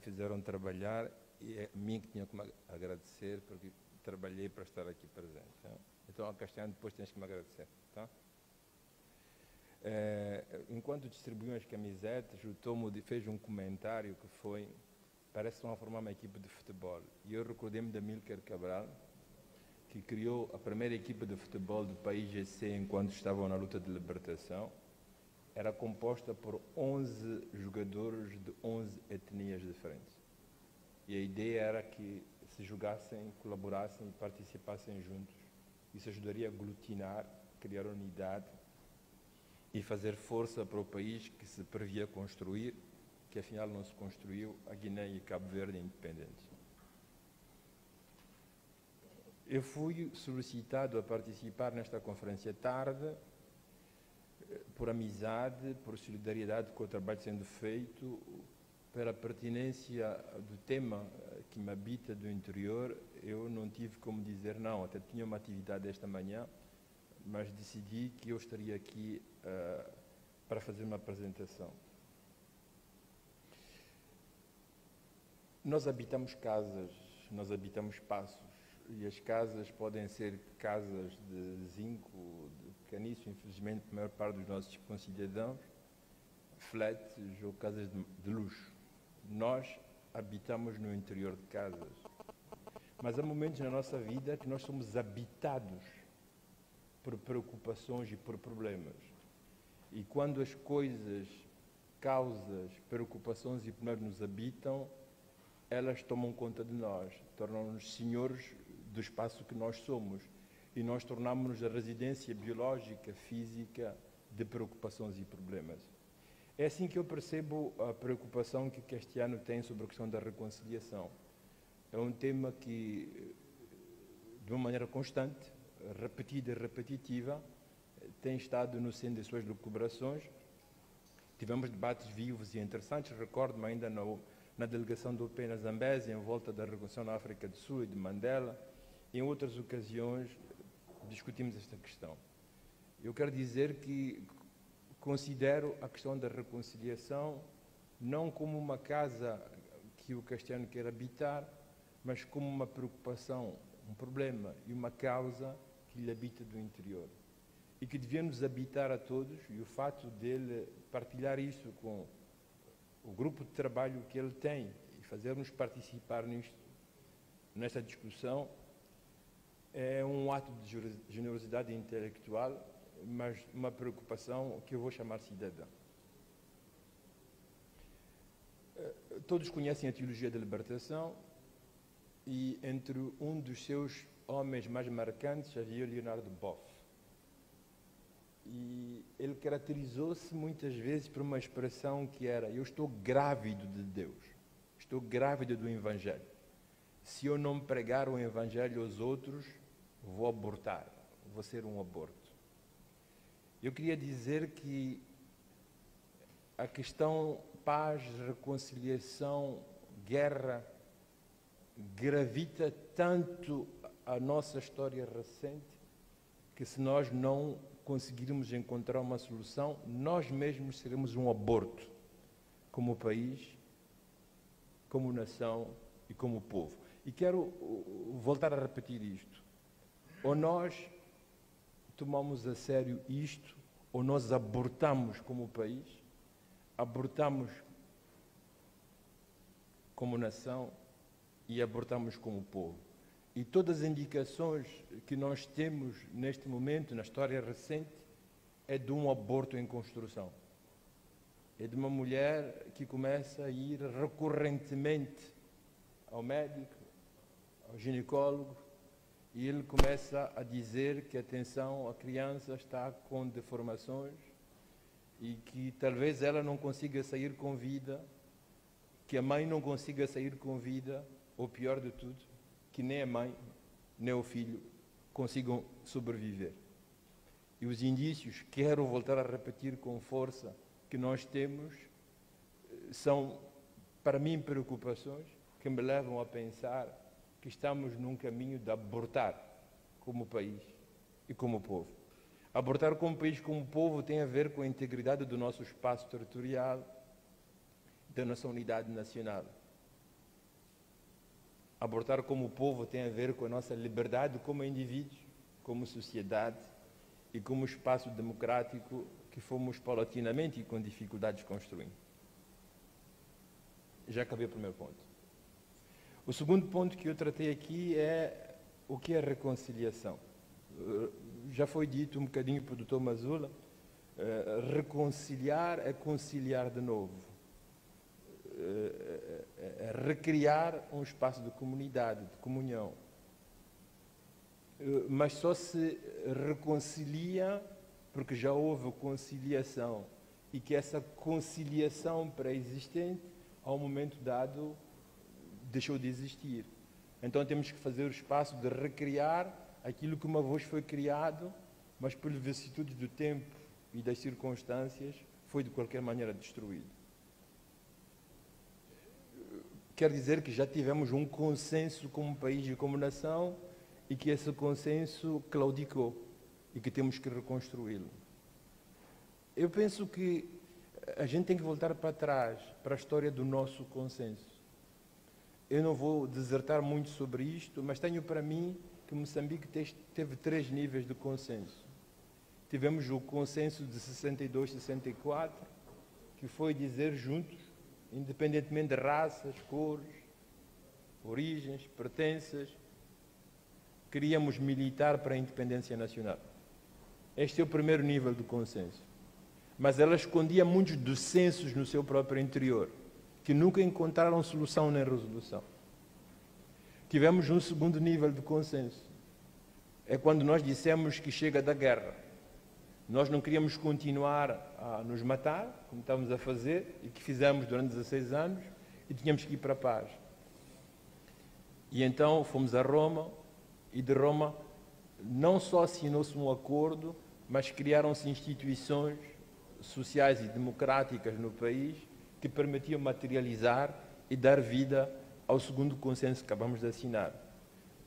fizeram trabalhar e é a mim que tinha que me agradecer porque trabalhei para estar aqui presente. Tá? Então, a Castanho, depois tens que me agradecer. Tá? Enquanto distribuíam as camisetas, o Tomo fez um comentário que foi: parece que estão a formar uma equipe de futebol. E eu recordei-me de Amílcar Cabral, que criou a primeira equipe de futebol do país GC enquanto estavam na luta de libertação. Era composta por 11 jogadores de 11 etnias diferentes. E a ideia era que se jogassem, colaborassem e participassem juntos. Isso ajudaria a aglutinar, criar unidade e fazer força para o país que se previa construir, que afinal não se construiu, a Guiné e Cabo Verde independentes. Eu fui solicitado a participar nesta conferência tarde por amizade, por solidariedade com o trabalho sendo feito, pela pertinência do tema que me habita do interior. Eu não tive como dizer não, até tinha uma atividade esta manhã, mas decidi que eu estaria aqui para fazer uma apresentação. Nós habitamos casas, nós habitamos espaços, e as casas podem ser casas de zinco, de caniço, infelizmente, a maior parte dos nossos concidadãos, flats ou casas de luxo. Nós habitamos no interior de casas, mas há momentos na nossa vida que nós somos habitados por preocupações e por problemas. E quando as coisas, causas, preocupações e problemas nos habitam, elas tomam conta de nós, tornam-nos senhores do espaço que nós somos e nós tornamos-nos a residência biológica, física de preocupações e problemas. É assim que eu percebo a preocupação que Castiano tem sobre a questão da reconciliação. É um tema que, de uma maneira constante, repetida e repetitiva, tem estado no centro das suas lucubrações. Tivemos debates vivos e interessantes, recordo-me ainda na delegação do OP na Zambésia, em volta da reconciliação na África do Sul e de Mandela. Em outras ocasiões, discutimos esta questão. Eu quero dizer que considero a questão da reconciliação não como uma casa que o Castiano quer habitar, mas como uma preocupação, um problema e uma causa que lhe habita do interior. E que devia nos habitar a todos, e o fato dele partilhar isso com o grupo de trabalho que ele tem e fazer-nos participar nesta discussão é um ato de generosidade intelectual, mas uma preocupação que eu vou chamar cidadã. Todos conhecem a teologia da libertação e entre um dos seus homens mais marcantes havia Leonardo Boff. E ele caracterizou-se muitas vezes por uma expressão que era: eu estou grávido de Deus, estou grávido do Evangelho. Se eu não pregar o Evangelho aos outros, vou abortar, vou ser um aborto. Eu queria dizer que a questão paz, reconciliação, guerra, gravita tanto a nossa história recente, que se nós não conseguirmos encontrar uma solução, nós mesmos seremos um aborto, como país, como nação e como povo. E quero voltar a repetir isto. Ou nós tomamos a sério isto, ou nós abortamos como país, abortamos como nação e abortamos como povo. E todas as indicações que nós temos neste momento, na história recente, é de um aborto em construção. É de uma mulher que começa a ir recorrentemente ao médico, ao ginecólogo, e ele começa a dizer que, atenção, a criança está com deformações e que talvez ela não consiga sair com vida, que a mãe não consiga sair com vida, ou pior de tudo, que nem a mãe, nem o filho consigam sobreviver. E os indícios, quero voltar a repetir com força, que nós temos, são, para mim, preocupações que me levam a pensar que estamos num caminho de abortar como país e como povo. Abortar como país e como povo tem a ver com a integridade do nosso espaço territorial, da nossa unidade nacional. Abortar como povo tem a ver com a nossa liberdade como indivíduos, como sociedade e como espaço democrático que fomos paulatinamente e com dificuldades construindo. Já acabei o primeiro ponto. O segundo ponto que eu tratei aqui é o que é reconciliação. Já foi dito um bocadinho pelo Dr. Mazula, reconciliar é conciliar de novo. Recriar um espaço de comunidade, de comunhão. Mas só se reconcilia porque já houve conciliação e que essa conciliação pré-existente, a um momento dado, deixou de existir. Então temos que fazer o espaço de recriar aquilo que uma vez foi criado, mas pelas vicissitudes do tempo e das circunstâncias, foi de qualquer maneira destruído. Quer dizer que já tivemos um consenso como país e como nação e que esse consenso claudicou e que temos que reconstruí-lo. Eu penso que a gente tem que voltar para trás, para a história do nosso consenso. Eu não vou desertar muito sobre isto, mas tenho para mim que Moçambique teve 3 níveis de consenso. Tivemos o consenso de 62, 64, que foi dizer juntos, independentemente de raças, cores, origens, pertenças, queríamos militar para a independência nacional. Este é o primeiro nível de consenso. Mas ela escondia muitos dissensos no seu próprio interior, que nunca encontraram solução nem resolução. Tivemos um segundo nível de consenso. É quando nós dissemos que chega da guerra. Nós não queríamos continuar a nos matar, como estávamos a fazer, e que fizemos durante 16 anos, e tínhamos que ir para a paz. E então fomos a Roma, e de Roma não só assinou-se um acordo, mas criaram-se instituições sociais e democráticas no país que permitiam materializar e dar vida ao segundo consenso que acabamos de assinar.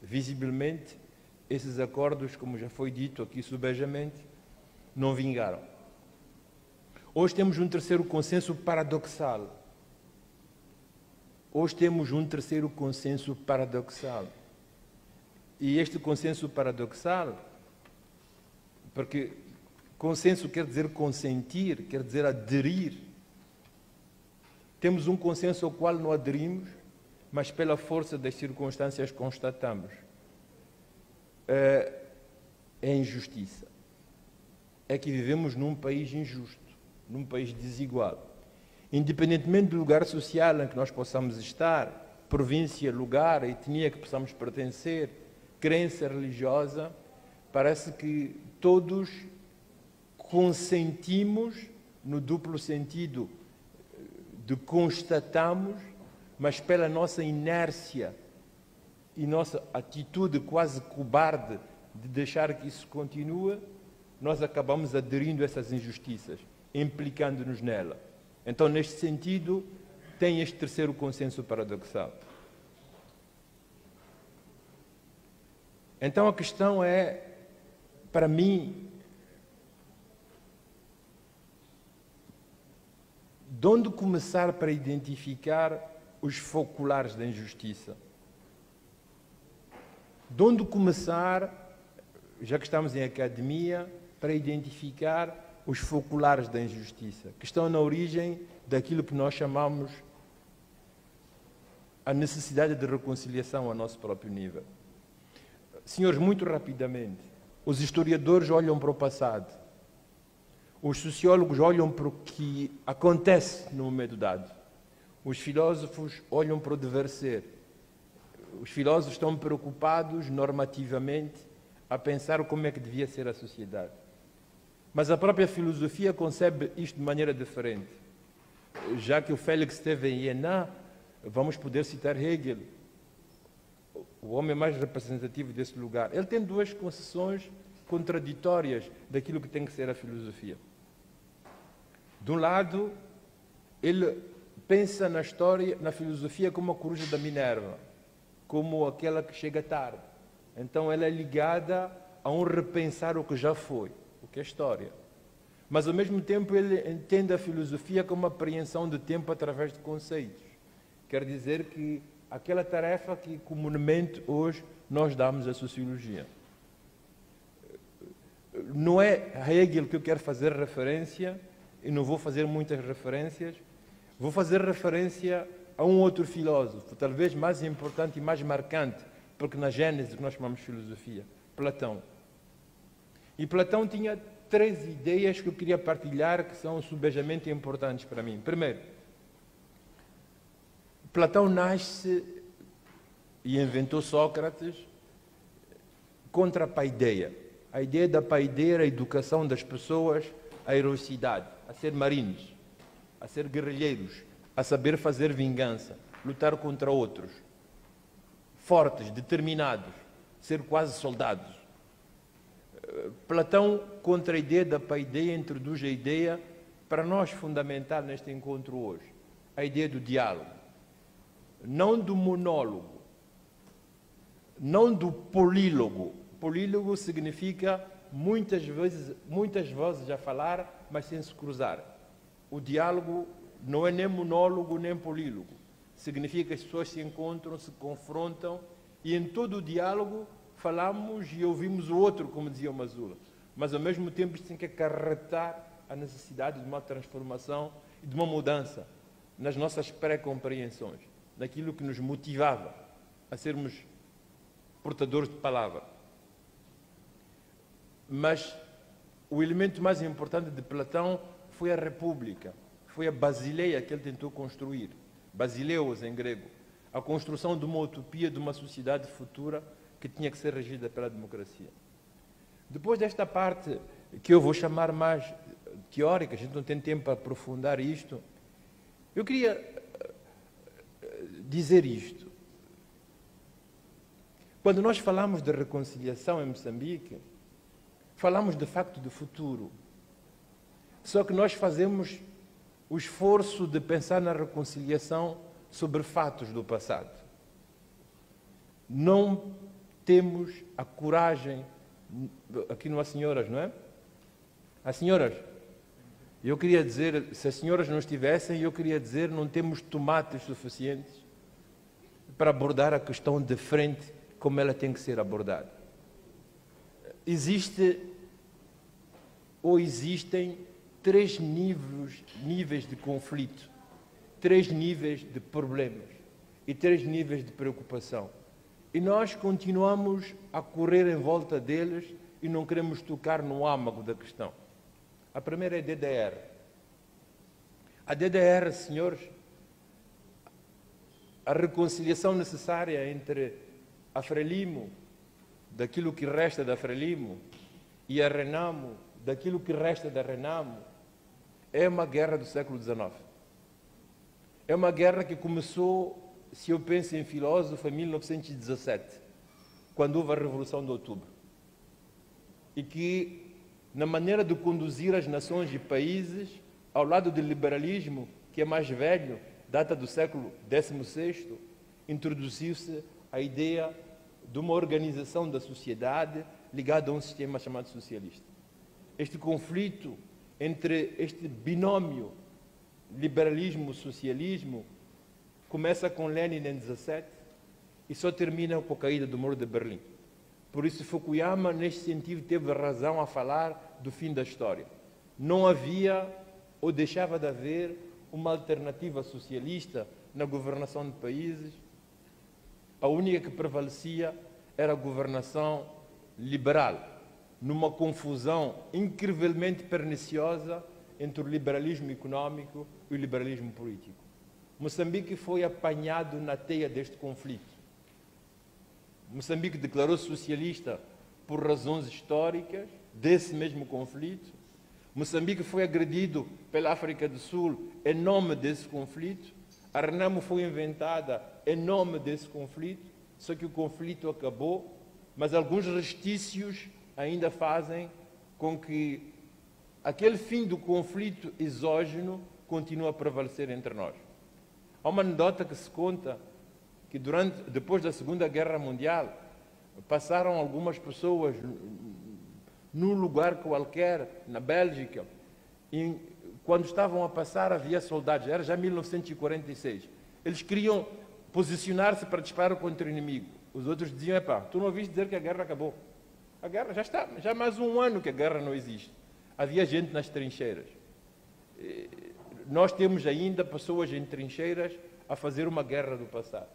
Visivelmente, esses acordos, como já foi dito aqui subejamente, não vingaram. Hoje temos um terceiro consenso paradoxal. E este consenso paradoxal, porque consenso quer dizer consentir, quer dizer aderir. Temos um consenso ao qual não aderimos, mas pela força das circunstâncias constatamos. É injustiça. É que vivemos num país injusto, num país desigual. Independentemente do lugar social em que nós possamos estar, província, lugar, etnia que possamos pertencer, crença religiosa, parece que todos consentimos no duplo sentido de constatamos, mas pela nossa inércia e nossa atitude quase cobarde de deixar que isso continue, nós acabamos aderindo a essas injustiças, implicando-nos nela. Então, neste sentido, tem este terceiro consenso paradoxal. Então, a questão é, para mim, de onde começar para identificar os foculares da injustiça? De onde começar, já que estamos em academia, para identificar os foculares da injustiça, que estão na origem daquilo que nós chamamos a necessidade de reconciliação a nosso próprio nível. Senhores, muito rapidamente, os historiadores olham para o passado, os sociólogos olham para o que acontece no momento dado, os filósofos olham para o dever ser, os filósofos estão preocupados normativamente a pensar como é que devia ser a sociedade. Mas a própria filosofia concebe isto de maneira diferente. Já que o Félix esteve em Iéna, vamos poder citar Hegel, o homem mais representativo desse lugar. Ele tem 2 concessões contraditórias daquilo que tem que ser a filosofia. De um lado, ele pensa na história, na filosofia como a coruja da Minerva, como aquela que chega tarde. Então ela é ligada a um repensar o que já foi, o que é história. Mas ao mesmo tempo ele entende a filosofia como uma apreensão de tempo através de conceitos. Quer dizer que aquela tarefa que comumente hoje nós damos à sociologia. Não é a Hegel que eu quero fazer referência, e não vou fazer muitas referências, vou fazer referência a um outro filósofo, talvez mais importante e mais marcante, porque na Gênese que nós chamamos de filosofia, Platão. E Platão tinha 3 ideias que eu queria partilhar, que são subejamente importantes para mim. Primeiro, Platão nasce e inventou Sócrates contra a paideia. A ideia da paideia era a educação das pessoas à heroicidade, a ser marinhos, a ser guerrilheiros, a saber fazer vingança, lutar contra outros, fortes, determinados, ser quase soldados. Platão, contra a ideia da paideia, introduz a ideia, para nós fundamental neste encontro hoje, a ideia do diálogo. Não do monólogo, não do polílogo. Polílogo significa muitas vozes a falar, mas sem se cruzar. O diálogo não é nem monólogo nem polílogo. Significa que as pessoas se encontram, se confrontam e em todo o diálogo falamos e ouvimos o outro, como dizia o Mazula. Mas ao mesmo tempo isto tem que acarretar a necessidade de uma transformação e de uma mudança nas nossas pré-compreensões, naquilo que nos motivava a sermos portadores de palavra. Mas o elemento mais importante de Platão foi a república, foi a Basileia que ele tentou construir, Basileus em grego, a construção de uma utopia, de uma sociedade futura que tinha que ser regida pela democracia. Depois desta parte, que eu vou chamar mais teórica, a gente não tem tempo para aprofundar isto, eu queria dizer isto. Quando nós falamos de reconciliação em Moçambique, falamos de facto de futuro. Só que nós fazemos o esforço de pensar na reconciliação sobre fatos do passado. Não temos a coragem, aqui não há senhoras, não é? Há senhoras? Eu queria dizer, se as senhoras não estivessem, eu queria dizer, não temos tomates suficientes para abordar a questão de frente como ela tem que ser abordada. Existem 3 níveis de conflito, 3 níveis de problemas e 3 níveis de preocupação. E nós continuamos a correr em volta deles e não queremos tocar no âmago da questão. A primeira é a DDR. A DDR, senhores, a reconciliação necessária entre a Frelimo, daquilo que resta da Frelimo, e a Renamo, daquilo que resta da Renamo, é uma guerra do século XIX. É uma guerra que começou, se eu penso em filósofo, em 1917, quando houve a Revolução de Outubro. E que, na maneira de conduzir as nações e países, ao lado do liberalismo, que é mais velho, data do século XVI, introduziu-se a ideia de uma organização da sociedade ligada a um sistema chamado socialista. Este conflito entre este binômio liberalismo-socialismo começa com Lenin em 17 e só termina com a caída do Muro de Berlim. Por isso Fukuyama, neste sentido, teve razão a falar do fim da história. Não havia ou deixava de haver uma alternativa socialista na governação de países. A única que prevalecia era a governação liberal, numa confusão incrivelmente perniciosa entre o liberalismo econômico e o liberalismo político. Moçambique foi apanhado na teia deste conflito. Moçambique declarou-se socialista por razões históricas desse mesmo conflito. Moçambique foi agredido pela África do Sul em nome desse conflito. A Renamo foi inventada em nome desse conflito, só que o conflito acabou, mas alguns restícios ainda fazem com que aquele fim do conflito exógeno continue a prevalecer entre nós. Há uma anedota que se conta que depois da Segunda Guerra Mundial passaram algumas pessoas num lugar qualquer, na Bélgica, e quando estavam a passar havia soldados, era já 1946. Eles queriam posicionar-se para disparar contra o inimigo. Os outros diziam, epá, tu não ouviste dizer que a guerra acabou. A guerra já está, já há mais um ano que a guerra não existe. Havia gente nas trincheiras. Nós temos ainda pessoas em trincheiras a fazer uma guerra do passado.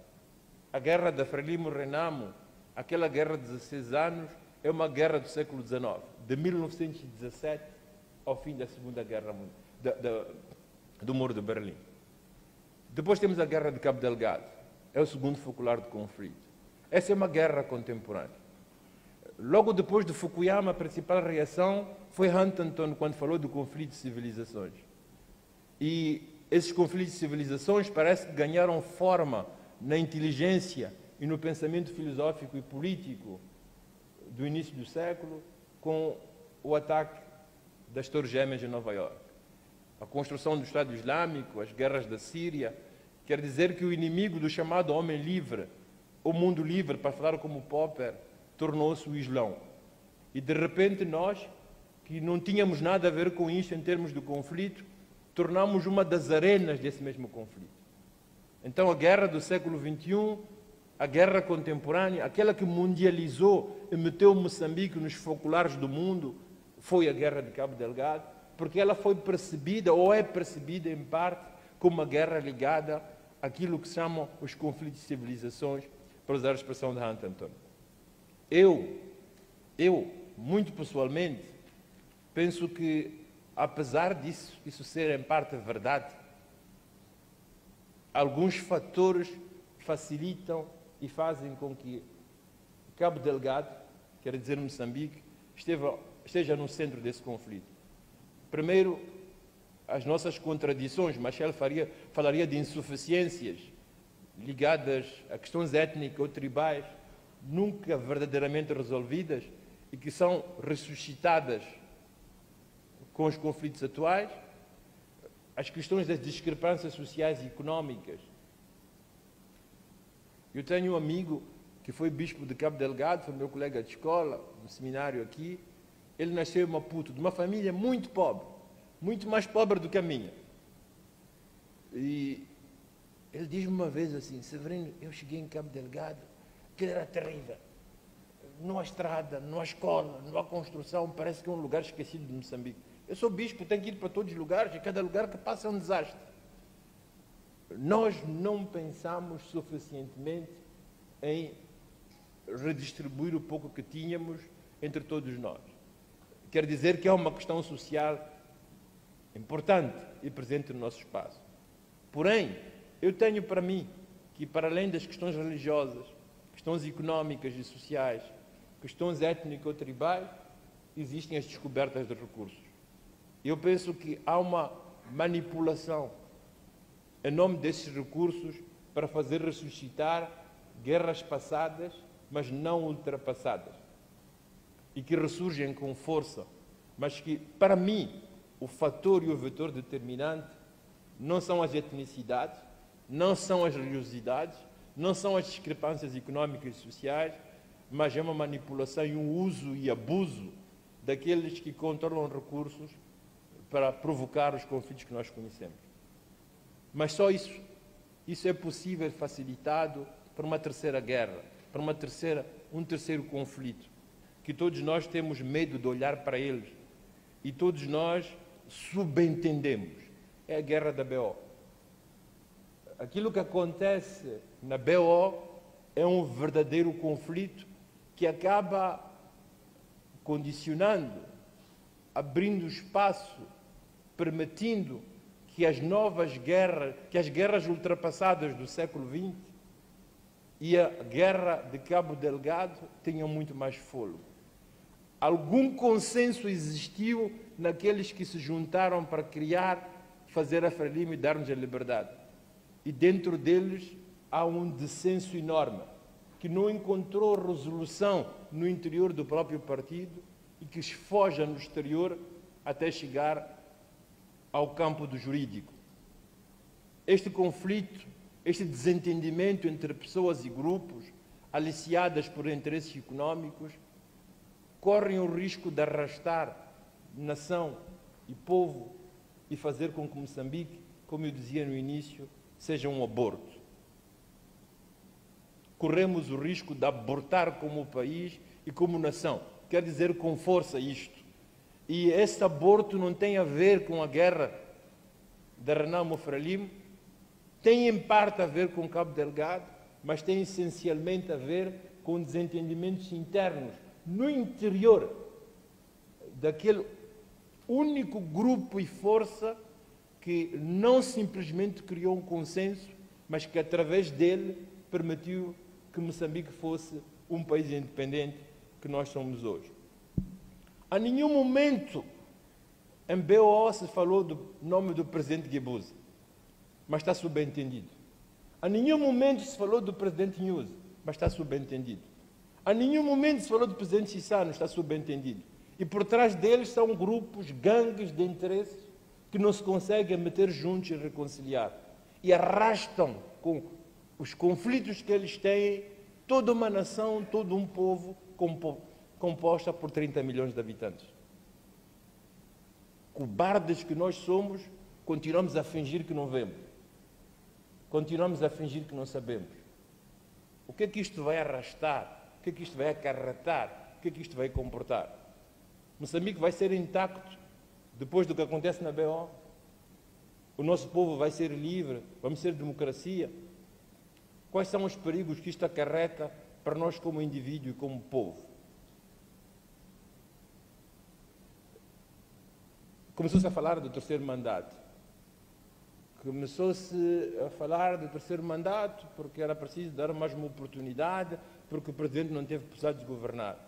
A guerra da Frelimo Renamo, aquela guerra de 16 anos, é uma guerra do século XIX, de 1917 ao fim da Segunda Guerra Mundial, do Muro de Berlim. Depois temos a guerra de Cabo Delgado, é o segundo focular de conflito. Essa é uma guerra contemporânea. Logo depois de Fukuyama, a principal reação foi Huntington, quando falou do conflito de civilizações. E esses conflitos de civilizações parece que ganharam forma na inteligência e no pensamento filosófico e político do início do século, com o ataque das Torres Gêmeas em Nova Iorque. A construção do Estado Islâmico, as guerras da Síria, quer dizer que o inimigo do chamado homem livre, o mundo livre, para falar como Popper, tornou-se o Islão. E de repente nós, que não tínhamos nada a ver com isso em termos de conflito, tornamos uma das arenas desse mesmo conflito. Então a guerra do século XXI, a guerra contemporânea, aquela que mundializou e meteu Moçambique nos foculares do mundo, foi a guerra de Cabo Delgado, porque ela foi percebida, ou é percebida em parte, como uma guerra ligada àquilo que se chamam os conflitos de civilizações, para usar a expressão de Huntington. Eu, muito pessoalmente, penso que, apesar disso, isso ser em parte verdade, alguns fatores facilitam e fazem com que Cabo Delgado, quer dizer Moçambique, esteja no centro desse conflito. Primeiro, as nossas contradições. Machel falaria de insuficiências ligadas a questões étnicas ou tribais, nunca verdadeiramente resolvidas e que são ressuscitadas com os conflitos atuais, as questões das discrepâncias sociais e económicas. Eu tenho um amigo que foi bispo de Cabo Delgado, foi meu colega de escola, no seminário aqui. Ele nasceu em Maputo, de uma família muito pobre, muito mais pobre do que a minha. E ele diz-me uma vez assim, Severino, eu cheguei em Cabo Delgado, aquilo era terrível. Não há estrada, não há escola, não há construção, parece que é um lugar esquecido de Moçambique. Eu sou bispo, tenho que ir para todos os lugares, e cada lugar que passa é um desastre. Nós não pensamos suficientemente em redistribuir o pouco que tínhamos entre todos nós. Quer dizer que é uma questão social importante e presente no nosso espaço. Porém, eu tenho para mim que, para além das questões religiosas, questões económicas e sociais, questões étnico-tribais, existem as descobertas de recursos. Eu penso que há uma manipulação em nome desses recursos para fazer ressuscitar guerras passadas, mas não ultrapassadas, e que ressurgem com força, mas que, para mim, o fator e o vetor determinante não são as etnicidades, não são as religiosidades, não são as discrepâncias económicas e sociais, mas é uma manipulação e um uso e abuso daqueles que controlam recursos para provocar os conflitos que nós conhecemos. Mas só isso é possível, facilitado por uma terceira guerra, por um terceiro conflito, que todos nós temos medo de olhar para eles e todos nós subentendemos. É a guerra da BO. Aquilo que acontece na BO é um verdadeiro conflito que acaba condicionando, abrindo espaço, permitindo que as novas guerras, que as guerras ultrapassadas do século XX e a guerra de Cabo Delgado tenham muito mais fôlego. Algum consenso existiu naqueles que se juntaram para criar, fazer a Frelimo e dar-nos a liberdade. E dentro deles há um dissenso enorme, que não encontrou resolução no interior do próprio partido e que esfoja no exterior até chegar ao campo do jurídico. Este conflito, este desentendimento entre pessoas e grupos, aliciadas por interesses económicos, correm o risco de arrastar nação e povo e fazer com que Moçambique, como eu dizia no início, seja um aborto. corremos o risco de abortar como país e como nação. Quer dizer com força isto. E esse aborto não tem a ver com a guerra da Renamo Frelimo, tem em parte a ver com Cabo Delgado, mas tem essencialmente a ver com desentendimentos internos no interior daquele único grupo e força que não simplesmente criou um consenso, mas que através dele permitiu que Moçambique fosse um país independente que nós somos hoje. A nenhum momento em BOO se falou do nome do presidente Guebuza, mas está subentendido. A nenhum momento se falou do presidente Nyusi, mas está subentendido. A nenhum momento se falou do presidente Chissano, está subentendido. E por trás deles são grupos, gangues de interesses que não se conseguem meter juntos e reconciliar. E arrastam com os conflitos que eles têm toda uma nação, todo um povo composta por 30 milhões de habitantes. Cobardes que nós somos, continuamos a fingir que não vemos. Continuamos a fingir que não sabemos. O que é que isto vai arrastar? O que é que isto vai acarretar? O que é que isto vai comportar? Moçambique vai ser intacto depois do que acontece na BO? O nosso povo vai ser livre? Vamos ser democracia? Quais são os perigos que isto acarreta para nós como indivíduo e como povo? Começou-se a falar do terceiro mandato. Começou-se a falar do terceiro mandato porque era preciso dar mais uma oportunidade, porque o presidente não teve possibilidade de governar.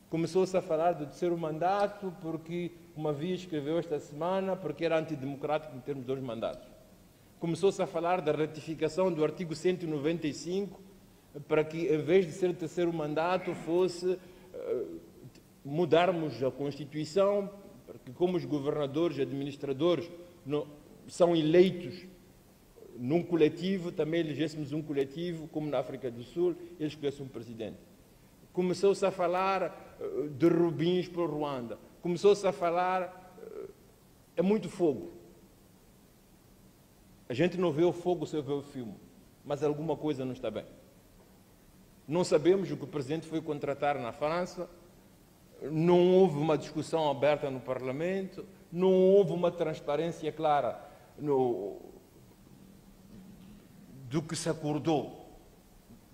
Começou-se a falar do terceiro mandato porque uma via escreveu esta semana porque era antidemocrático em termos de 2 mandatos. Começou-se a falar da ratificação do artigo 195 para que, em vez de ser terceiro mandato, fosse mudarmos a Constituição, porque como os governadores e administradores são eleitos num coletivo, também elegêssemos um coletivo, como na África do Sul, eles escolhessem um presidente. Começou-se a falar de Rubins para o Ruanda. Começou-se a falar... É muito fogo. A gente não vê o fogo sem ver o filme, mas alguma coisa não está bem. Não sabemos o que o presidente foi contratar na França, não houve uma discussão aberta no Parlamento, não houve uma transparência clara do que se acordou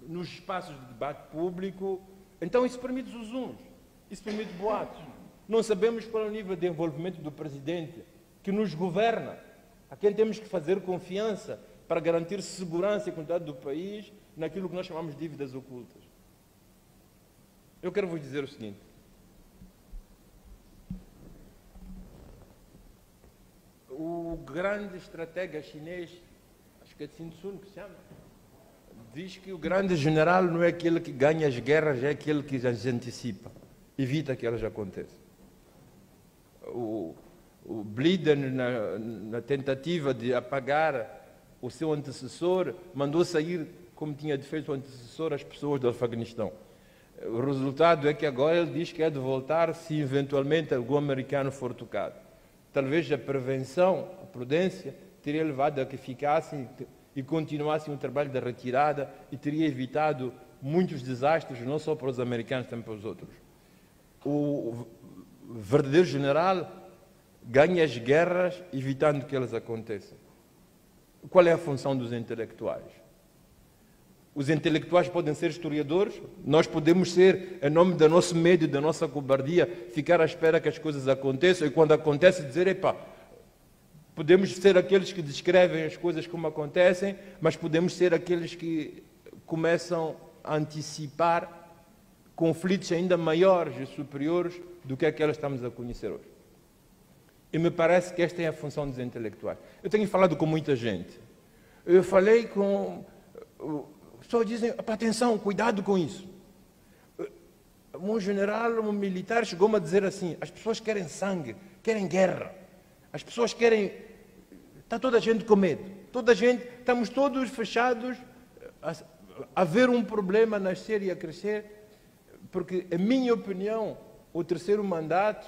nos espaços de debate público. Então isso permite zunzuns, isso permite boatos. Não sabemos qual é o nível de envolvimento do presidente que nos governa, a quem temos que fazer confiança para garantir segurança e continuidade do país naquilo que nós chamamos de dívidas ocultas. Eu quero vos dizer o seguinte. O grande estratega chinês, acho que é Sun Tzu que se chama, diz que o grande general não é aquele que ganha as guerras, é aquele que as antecipa, evita que elas aconteçam. O Biden, na tentativa de apagar o seu antecessor, mandou sair, como tinha feito o antecessor, as pessoas do Afeganistão. O resultado é que agora ele diz que é de voltar se eventualmente algum americano for tocado. Talvez a prevenção, a prudência, teria levado a que ficassem e continuassem o trabalho da retirada e teria evitado muitos desastres, não só para os americanos, também para os outros. O verdadeiro general ganha as guerras evitando que elas aconteçam. Qual é a função dos intelectuais? Os intelectuais podem ser historiadores, nós podemos ser, em nome do nosso medo e da nossa cobardia, ficar à espera que as coisas aconteçam e quando acontece dizer, epá, podemos ser aqueles que descrevem as coisas como acontecem, mas podemos ser aqueles que começam a antecipar conflitos ainda maiores e superiores do que aquelas que estamos a conhecer hoje. E me parece que esta é a função dos intelectuais. Eu tenho falado com muita gente. Eu falei com... As pessoas dizem, atenção, cuidado com isso. Um general, um militar chegou-me a dizer assim, as pessoas querem sangue, querem guerra. As pessoas querem... Está toda a gente com medo. Toda a gente, estamos todos fechados a ver um problema nascer e a crescer, porque, em minha opinião, o terceiro mandato,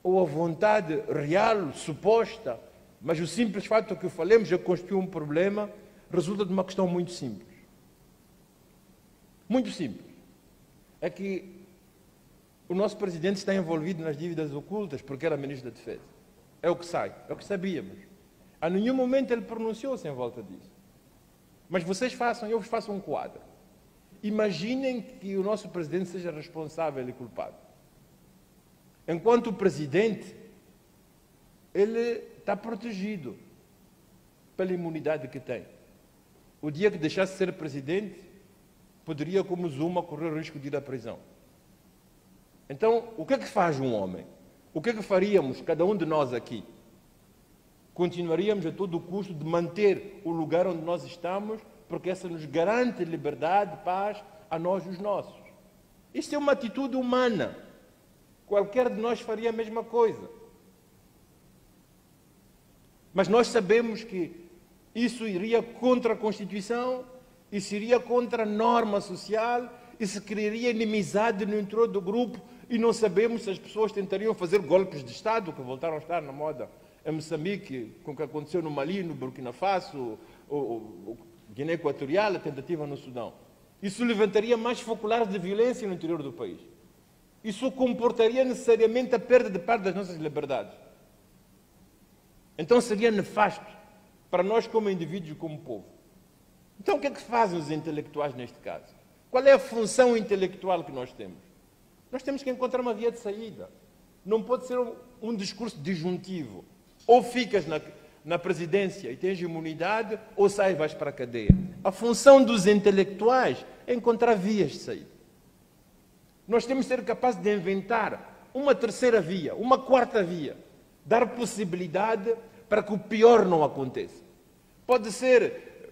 ou a vontade real, suposta, mas o simples fato que falemos já constitui um problema, resulta de uma questão muito simples. Muito simples. É que o nosso presidente está envolvido nas dívidas ocultas porque era ministro da Defesa. É o que sai, é o que sabíamos. A nenhum momento ele pronunciou-se em volta disso. Mas vocês façam, eu vos faço um quadro. Imaginem que o nosso presidente seja responsável e culpado. Enquanto o presidente, ele está protegido pela imunidade que tem. O dia que deixasse de ser presidente, poderia, como Zuma, correr o risco de ir à prisão. Então, o que é que faz um homem? O que é que faríamos, cada um de nós aqui? Continuaríamos a todo custo de manter o lugar onde nós estamos, porque essa nos garante liberdade, paz a nós e os nossos. Isto é uma atitude humana. Qualquer de nós faria a mesma coisa. Mas nós sabemos que isso iria contra a Constituição, isso iria contra a norma social, isso criaria inimizade no interior do grupo e não sabemos se as pessoas tentariam fazer golpes de Estado, que voltaram a estar na moda em Moçambique, com o que aconteceu no Mali, no Burkina Faso, o Guiné Equatorial, a tentativa no Sudão. Isso levantaria mais focolares de violência no interior do país. Isso comportaria necessariamente a perda de parte das nossas liberdades. Então seria nefasto para nós como indivíduos e como povo. Então o que é que fazem os intelectuais neste caso? Qual é a função intelectual que nós temos? Nós temos que encontrar uma via de saída. Não pode ser um discurso disjuntivo. Ou ficas na presidência e tens imunidade, ou sai e vais para a cadeia. A função dos intelectuais é encontrar vias de saída. Nós temos que ser capazes de inventar uma terceira via, uma quarta via, dar possibilidade para que o pior não aconteça. Pode ser,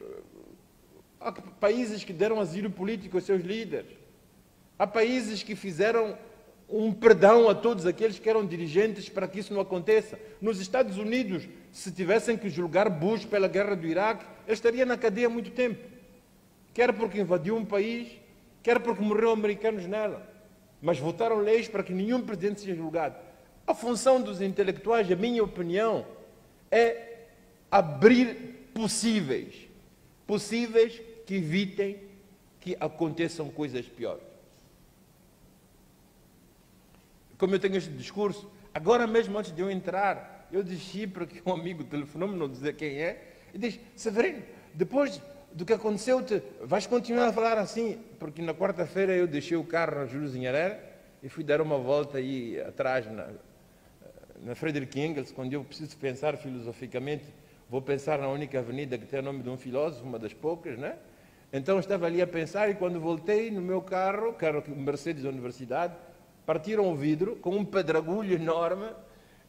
há países que deram asilo político aos seus líderes, há países que fizeram um perdão a todos aqueles que eram dirigentes para que isso não aconteça. Nos Estados Unidos, se tivessem que julgar Bush pela guerra do Iraque, ele estaria na cadeia há muito tempo. Quer porque invadiu um país, quer porque morreram americanos nela. Mas votaram leis para que nenhum presidente seja julgado. A função dos intelectuais, a minha opinião, é abrir possíveis que evitem que aconteçam coisas piores. Como eu tenho este discurso, agora mesmo antes de eu entrar, eu desci para que um amigo telefonou-me, não dizer quem é, e disse: Severino, depois do que aconteceu, vais continuar a falar assim? Porque na quarta-feira eu deixei o carro na Júlio Zinharé e fui dar uma volta aí atrás na Friedrich Engels, quando eu preciso pensar filosoficamente, vou pensar na única avenida que tem o nome de um filósofo, uma das poucas, né? Então estava ali a pensar e quando voltei no meu carro Mercedes da Universidade, partiram o vidro com um pedregulho enorme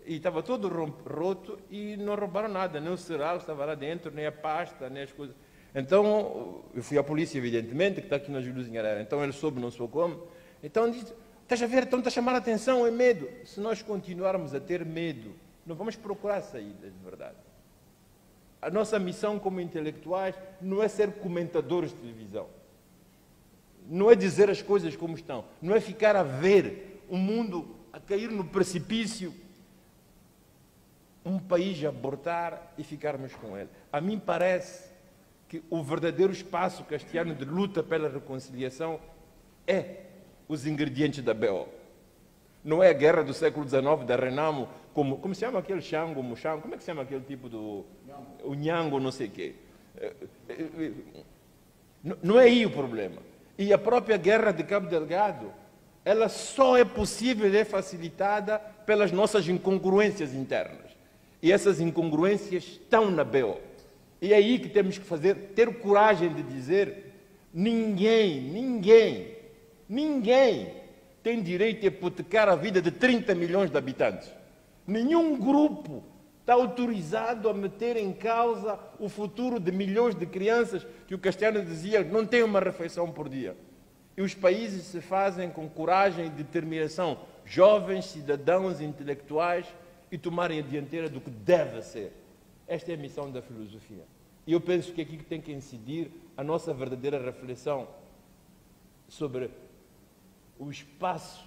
e estava todo roto e não roubaram nada, nem o cereal estava lá dentro, nem a pasta, nem as coisas. Então, eu fui à polícia, evidentemente, que está aqui na Júlio Zinharé. Então ele soube, não sou como. Então disse: estás a ver, então está a chamar a atenção, é medo. Se nós continuarmos a ter medo, não vamos procurar saídas de verdade. A nossa missão como intelectuais não é ser comentadores de televisão. Não é dizer as coisas como estão. Não é ficar a ver o mundo a cair no precipício, um país a abortar e ficarmos com ele. A mim parece que o verdadeiro espaço castelhano de luta pela reconciliação é os ingredientes da BO. Não é a guerra do século XIX, da Renamo, como se chama aquele Xango, Muxango, como é que se chama aquele tipo do... O Nhango, não sei o quê. Não é aí o problema. E a própria guerra de Cabo Delgado, ela só é possível e é facilitada pelas nossas incongruências internas. E essas incongruências estão na BO. E é aí que temos que ter coragem de dizer: ninguém tem direito a hipotecar a vida de 30 milhões de habitantes. Nenhum grupo está autorizado a meter em causa o futuro de milhões de crianças que o Castiano dizia não têm uma refeição por dia. E os países se fazem com coragem e determinação, jovens, cidadãos, intelectuais, e tomarem a dianteira do que deve ser. Esta é a missão da filosofia. E eu penso que aqui tem que incidir a nossa verdadeira reflexão sobre o espaço,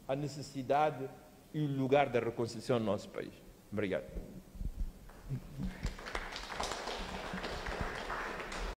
a necessidade e o lugar da reconciliação no nosso país. Obrigado.